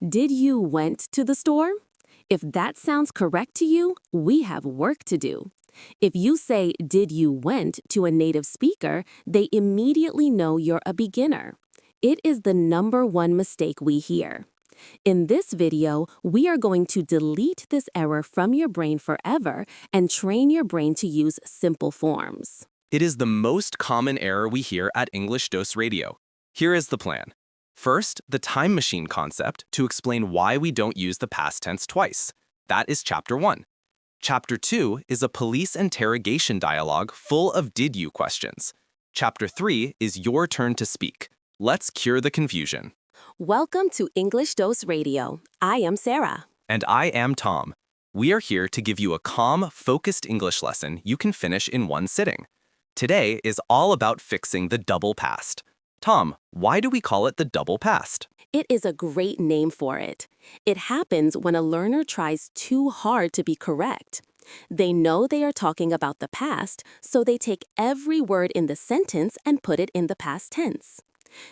Did you went to the store? If that sounds correct to you, we have work to do. If you say, did you went to a native speaker, they immediately know you're a beginner. It is the #1 mistake we hear. In this video, we are going to delete this error from your brain forever and train your brain to use simple forms. It is the most common error we hear at English Dose Radio. Here is the plan. First, the time machine concept to explain why we don't use the past tense twice. That is Chapter 1. Chapter 2 is a police interrogation dialogue full of did you questions. Chapter 3 is your turn to speak. Let's cure the confusion. Welcome to English Dose Radio. I am Sarah. And I am Tom. We are here to give you a calm, focused English lesson you can finish in one sitting. Today is all about fixing the double past. Tom, why do we call it the double past? It is a great name for it. It happens when a learner tries too hard to be correct. They know they are talking about the past, so they take every word in the sentence and put it in the past tense.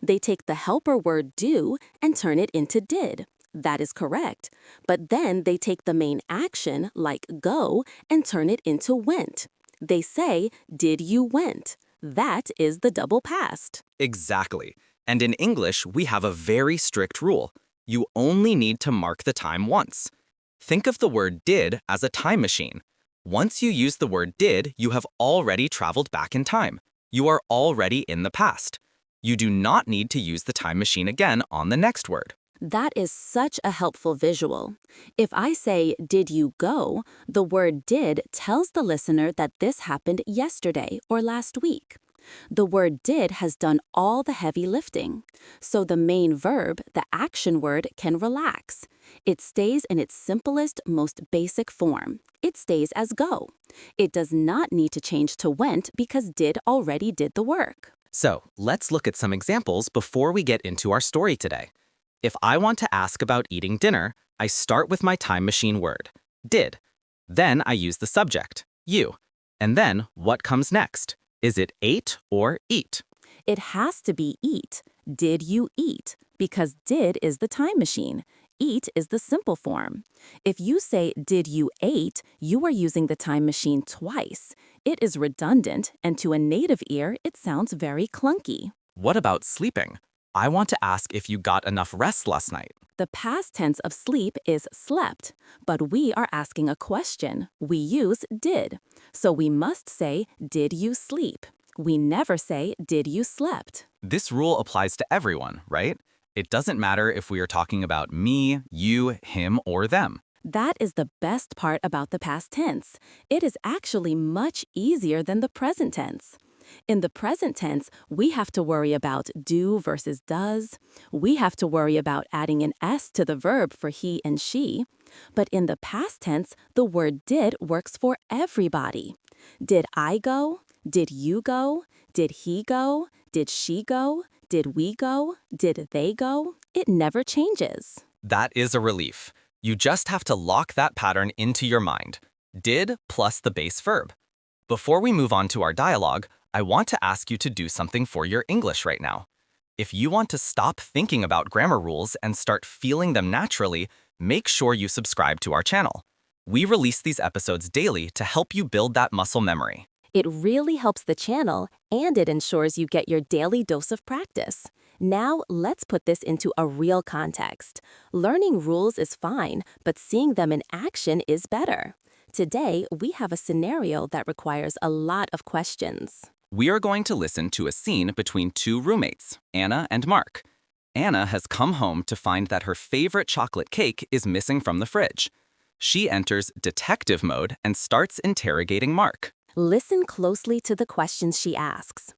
They take the helper word do and turn it into did. That is correct. But then they take the main action, like go, and turn it into went. They say, did you went? That is the double past. Exactly. And in English, we have a very strict rule. You only need to mark the time once. Think of the word did as a time machine. Once you use the word did, you have already traveled back in time. You are already in the past. You do not need to use the time machine again on the next word. That is such a helpful visual. If I say, did you go, the word did tells the listener that this happened yesterday or last week. The word did has done all the heavy lifting. So the main verb, the action word, can relax. It stays in its simplest, most basic form. It stays as go. It does not need to change to went because did already did the work. So let's look at some examples before we get into our story today. If I want to ask about eating dinner, I start with my time machine word, did. Then I use the subject, you. And then what comes next? Is it ate or eat? It has to be eat. Did you eat? Because did is the time machine. Eat is the simple form. If you say, did you ate, you are using the time machine twice. It is redundant, and to a native ear, it sounds very clunky. What about sleeping? I want to ask if you got enough rest last night. The past tense of sleep is slept, but we are asking a question. We use did. So we must say, did you sleep? We never say, did you slept? This rule applies to everyone, right? It doesn't matter if we are talking about me, you, him, or them. That is the best part about the past tense. It is actually much easier than the present tense. In the present tense, we have to worry about do versus does. We have to worry about adding an S to the verb for he and she. But in the past tense, the word did works for everybody. Did I go? Did you go? Did he go? Did she go? Did we go? Did they go? It never changes. That is a relief. You just have to lock that pattern into your mind. Did plus the base verb. Before we move on to our dialogue, I want to ask you to do something for your English right now. If you want to stop thinking about grammar rules and start feeling them naturally, make sure you subscribe to our channel. We release these episodes daily to help you build that muscle memory. It really helps the channel, and it ensures you get your daily dose of practice. Now, let's put this into a real context. Learning rules is fine, but seeing them in action is better. Today, we have a scenario that requires a lot of questions. We are going to listen to a scene between two roommates, Anna and Mark. Anna has come home to find that her favorite chocolate cake is missing from the fridge. She enters detective mode and starts interrogating Mark. Listen closely to the questions she asks.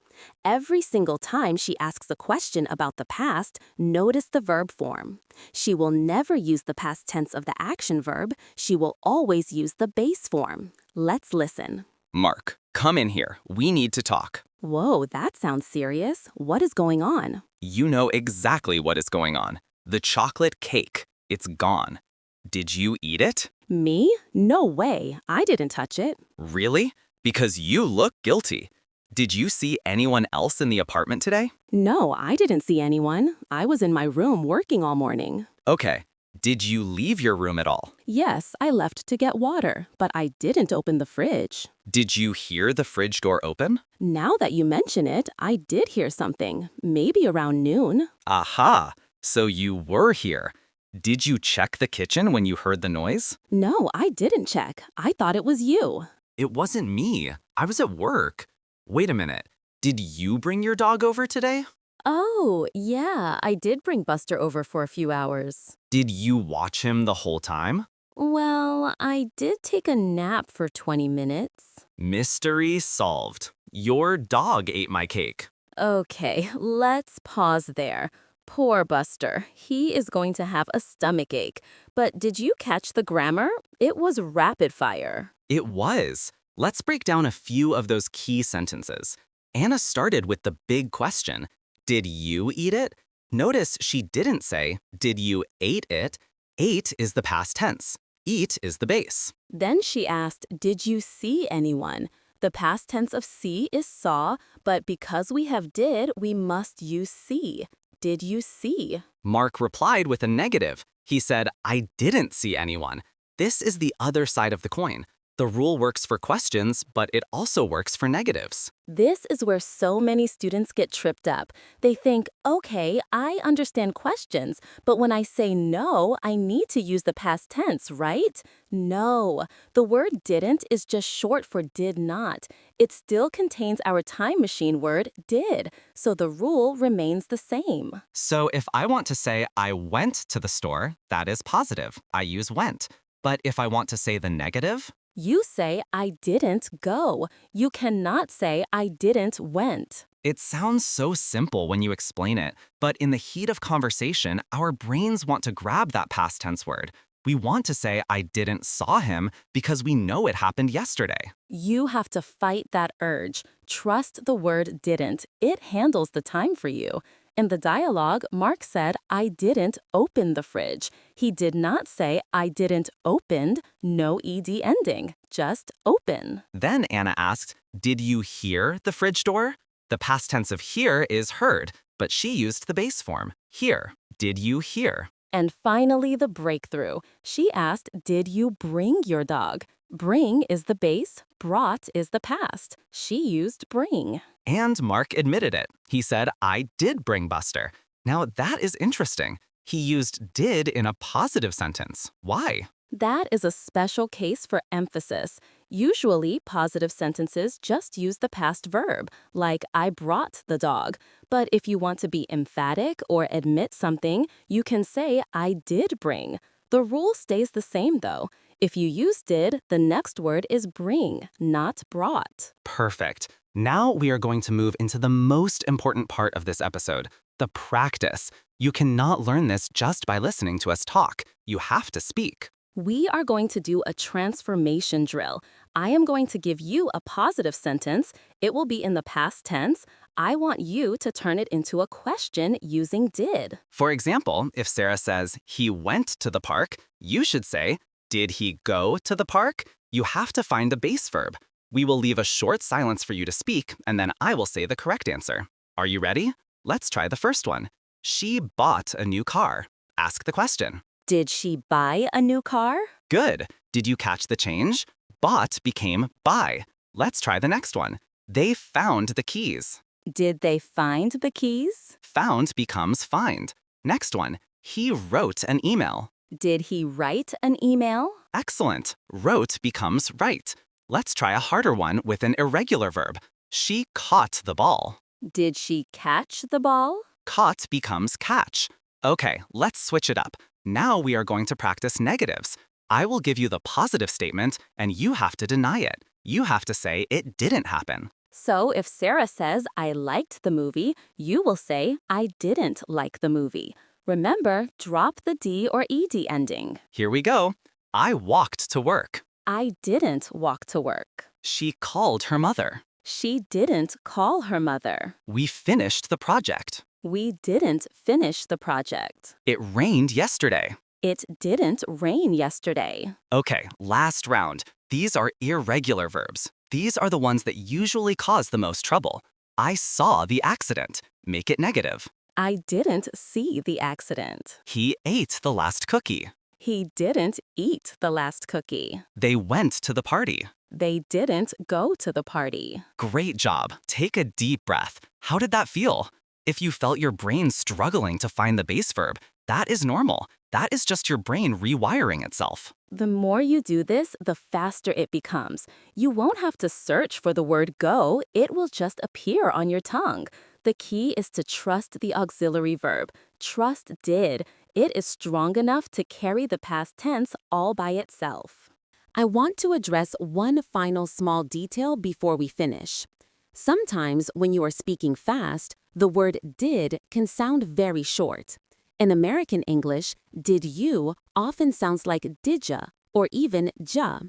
Every single time she asks a question about the past, notice the verb form. She will never use the past tense of the action verb. She will always use the base form. Let's listen. Mark, come in here. We need to talk. Whoa, that sounds serious. What is going on? You know exactly what is going on. The chocolate cake. It's gone. Did you eat it? Me? No way. I didn't touch it. Really? Because you look guilty. Did you see anyone else in the apartment today? No, I didn't see anyone. I was in my room working all morning. Okay, Did you leave your room at all? Yes, I left to get water, but I didn't open the fridge. Did you hear the fridge door open? Now that you mention it, I did hear something, maybe around noon. Aha! So you were here. Did you check the kitchen when you heard the noise? No, I didn't check. I thought it was you. It wasn't me. I was at work. Wait a minute. Did you bring your dog over today? Oh, yeah, I did bring Buster over for a few hours. Did you watch him the whole time? Well, I did take a nap for 20 minutes. Mystery solved. Your dog ate my cake. Okay, let's pause there. Poor Buster. He is going to have a stomach ache. But did you catch the grammar? It was rapid fire. It was. Let's break down a few of those key sentences. Anna started with the big question. Did you eat it? Notice she didn't say, did you ate it? Ate is the past tense. Eat is the base. Then she asked, did you see anyone? The past tense of see is saw, but because we have did, we must use see. Did you see? Mark replied with a negative. He said, I didn't see anyone. This is the other side of the coin. The rule works for questions, but it also works for negatives. This is where so many students get tripped up. They think, okay, I understand questions, but when I say no, I need to use the past tense, right? No. The word didn't is just short for did not. It still contains our time machine word did, so the rule remains the same. So if I want to say I went to the store, that is positive. I use went. But if I want to say the negative, You say, I didn't go. You cannot say, I didn't went. it sounds so simple when you explain it, but in the heat of conversation, our brains want to grab that past tense word. We want to say, I didn't saw him because we know it happened yesterday. You have to fight that urge. Trust the word didn't. It handles the time for you. In the dialogue, Mark said, I didn't open the fridge. He did not say, I didn't opened, no ed ending, just open. Then Anna asked, did you hear the fridge door? The past tense of hear is heard, but she used the base form, hear. Did you hear? And finally, the breakthrough. She asked, did you bring your dog? Bring is the base, brought is the past. She used bring. And Mark admitted it. He said, I did bring Buster. Now that is interesting. He used did in a positive sentence. Why? That is a special case for emphasis. Usually, positive sentences just use the past verb, like I brought the dog. But if you want to be emphatic or admit something, you can say I did bring. The rule stays the same though. If you use did, the next word is bring, not brought. Perfect. Now we are going to move into the most important part of this episode, the practice. You cannot learn this just by listening to us talk. You have to speak. We are going to do a transformation drill. I am going to give you a positive sentence. It will be in the past tense. I want you to turn it into a question using did. For example, if Sarah says, he went to the park, you should say, did he go to the park? You have to find the base verb. We will leave a short silence for you to speak, and then I will say the correct answer. Are you ready? Let's try the first one. She bought a new car. Ask the question. Did she buy a new car? Good. Did you catch the change? Bought became buy. Let's try the next one. They found the keys. Did they find the keys? Found becomes find. Next one. He wrote an email. Did he write an email? Excellent. Wrote becomes write. Let's try a harder one with an irregular verb. She caught the ball. Did she catch the ball? Caught becomes catch. Okay, let's switch it up. Now we are going to practice negatives. I will give you the positive statement, and you have to deny it. You have to say it didn't happen. So if Sarah says, I liked the movie, you will say, I didn't like the movie. Remember, drop the D or ED ending. Here we go. I walked to work. I didn't walk to work. She called her mother. She didn't call her mother. We finished the project. We didn't finish the project. It rained yesterday. It didn't rain yesterday. Okay, last round. These are irregular verbs. These are the ones that usually cause the most trouble. I saw the accident. Make it negative. I didn't see the accident. He ate the last cookie. He didn't eat the last cookie. They went to the party. They didn't go to the party. Great job. Take a deep breath. How did that feel? If you felt your brain struggling to find the base verb, that is normal. That is just your brain rewiring itself. The more you do this, the faster it becomes. You won't have to search for the word go, it will just appear on your tongue. The key is to trust the auxiliary verb. Trust did. It is strong enough to carry the past tense all by itself. I want to address one final small detail before we finish. Sometimes when you are speaking fast, the word did can sound very short. In American English, did you often sounds like didja or even ja.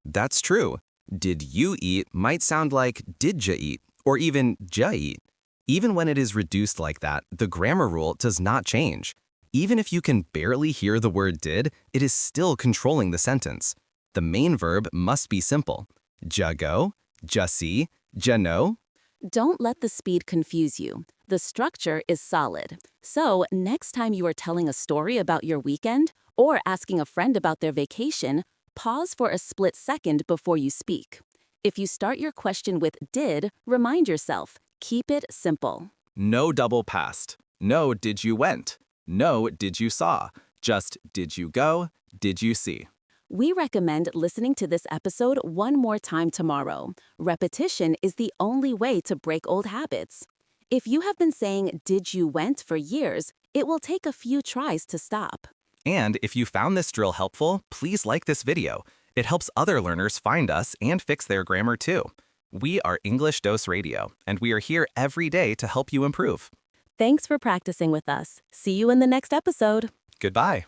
That's true. Did you eat might sound like did ya eat or even ja eat. Even when it is reduced like that, the grammar rule does not change. Even if you can barely hear the word did, it is still controlling the sentence. The main verb must be simple. Ja go, ja see, ja know. Don't let the speed confuse you. The structure is solid. So, next time you are telling a story about your weekend or asking a friend about their vacation, pause for a split second before you speak. If you start your question with did, remind yourself, keep it simple. No double past. No did you went. No did you saw. Just did you go, did you see. We recommend listening to this episode one more time tomorrow. Repetition is the only way to break old habits. If you have been saying did you went for years, it will take a few tries to stop. And if you found this drill helpful, please like this video. It helps other learners find us and fix their grammar too. We are English Dose Radio, and we are here every day to help you improve. Thanks for practicing with us. See you in the next episode. Goodbye.